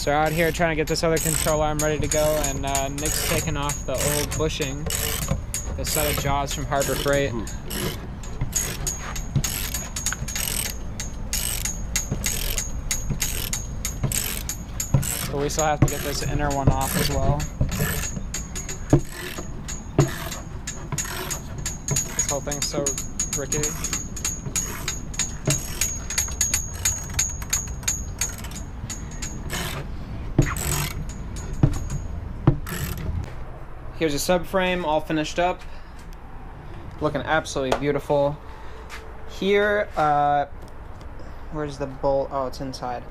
So out here trying to get this other control arm ready to go, and Nick's taking off the old bushing, the set of jaws from Harbor Freight. But we still have to get this inner one off as well. This whole thing's so rickety. Here's a subframe all finished up, looking absolutely beautiful. Here, where's the bolt? Oh, it's inside.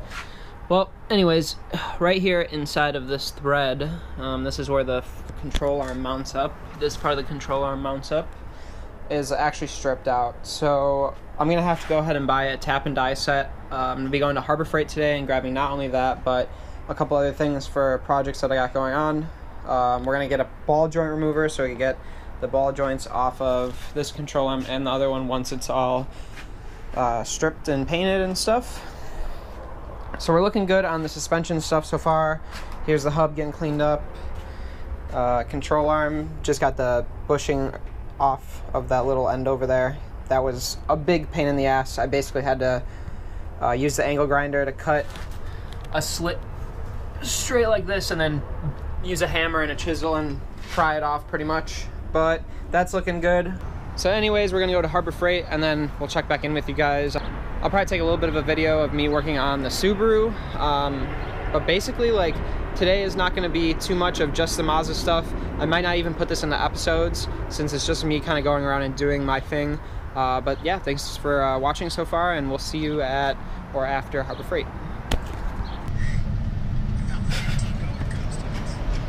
Well, anyways, right here inside of this thread, this is where the control arm mounts up. This part of the control arm mounts up is actually stripped out. So I'm gonna have to go ahead and buy a tap and die set. I'm gonna be going to Harbor Freight today and grabbing not only that, but a couple other things for projects that I got going on. We're gonna get a ball joint remover so we can get the ball joints off of this control arm and the other one once it's all stripped and painted and stuff. So we're looking good on the suspension stuff so far. Here's the hub getting cleaned up. Control arm, just got the bushing off of that little end over there. That was a big pain in the ass. I basically had to use the angle grinder to cut a slit straight like this and then use a hammer and a chisel and pry it off pretty much. But that's looking good. So anyways, we're gonna go to Harbor Freight and then we'll check back in with you guys. I'll probably take a little bit of a video of me working on the Subaru. But basically, like, today is not gonna be too much of just the Mazda stuff. I might not even put this in the episodes since it's just me kind of going around and doing my thing. But yeah, thanks for watching so far, and we'll see you at or after Harbor Freight.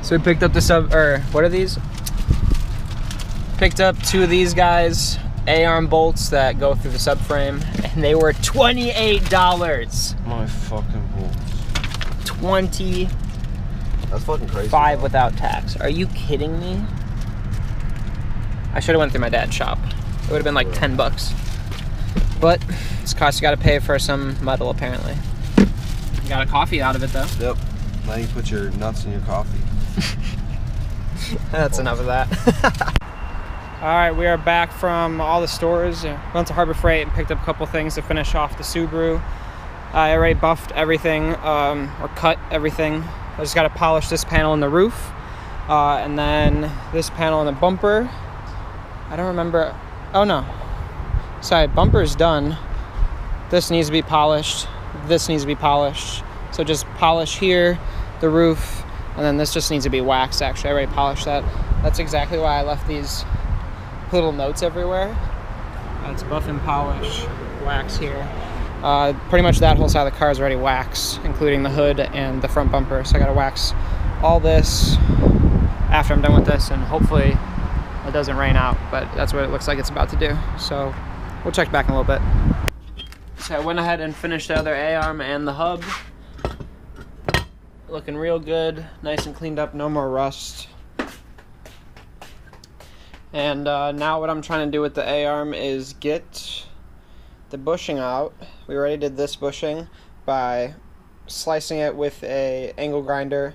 So we picked up the what are these? Picked up two of these guys, A-arm bolts that go through the subframe, and they were $28. My fucking balls. 20. That's fucking crazy. 5 without tax. Are you kidding me? I should have went through my dad's shop. It would have been like 10 bucks. But it's cost you gotta pay for some metal apparently. You got a coffee out of it though. Yep. Now you put your nuts in your coffee. That's enough of that. Alright, we are back from all the stores. Went to Harbor Freight and picked up a couple things to finish off the Subaru. I already buffed everything, or cut everything. I just got to polish this panel in the roof, and then this panel in the bumper. I don't remember. Oh no. Sorry, bumper is done. This needs to be polished. This needs to be polished. So just polish here, the roof, and then this just needs to be waxed. Actually, I already polished that. That's exactly why I left these little notes everywhere. It's buff and polish, wax here. Pretty much that whole side of the car is already waxed, including the hood and the front bumper. So I gotta wax all this after I'm done with this, and hopefully it doesn't rain out, but that's what it looks like it's about to do. So we'll check back in a little bit. So I went ahead and finished the other A-arm and the hub. Looking real good, nice and cleaned up, no more rust. And now what I'm trying to do with the A-arm is get the bushing out. We already did this bushing by slicing it with a angle grinder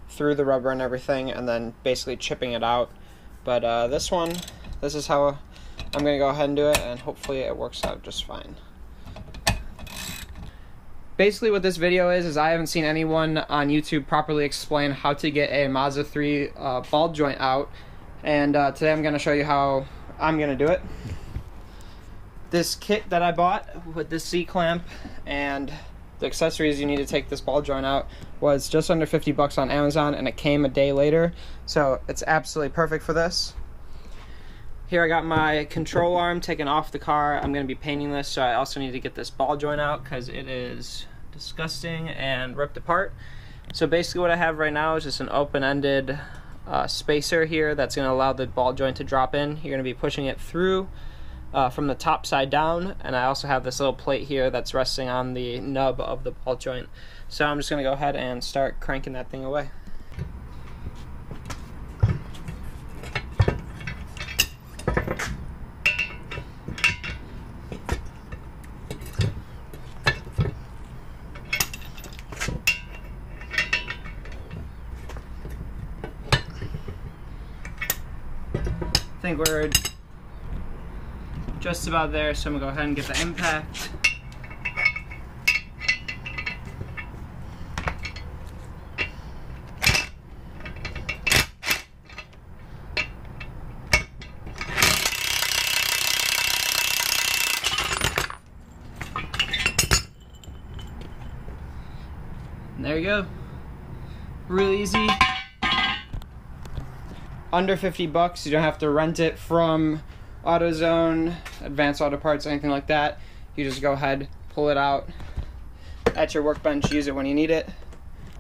through the rubber and everything, and then basically chipping it out. But this one, this is how I'm going to go ahead and do it, and hopefully it works out just fine. Basically what this video is I haven't seen anyone on YouTube properly explain how to get a Mazda3 ball joint out. And today I'm going to show you how I'm going to do it. This kit that I bought with this C-clamp and the accessories you need to take this ball joint out was just under 50 bucks on Amazon, and it came a day later. So it's absolutely perfect for this. Here I got my control arm taken off the car. I'm going to be painting this, so I also need to get this ball joint out because it is disgusting and ripped apart. So basically what I have right now is just an open-ended spacer here that's going to allow the ball joint to drop in. You're going to be pushing it through from the top side down, and I also have this little plate here that's resting on the nub of the ball joint. So I'm just going to go ahead and start cranking that thing away. think we're just about there, so I'm gonna go ahead and get the impact. And there you go. Really easy. Under 50 bucks. You don't have to rent it from AutoZone, Advanced Auto Parts, anything like that. You just go ahead, pull it out at your workbench, use it when you need it.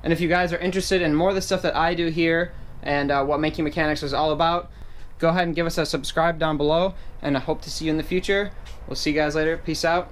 And if you guys are interested in more of the stuff that I do here and what Making Mechanics is all about, go ahead and give us a subscribe down below, and I hope to see you in the future. We'll see you guys later. Peace out.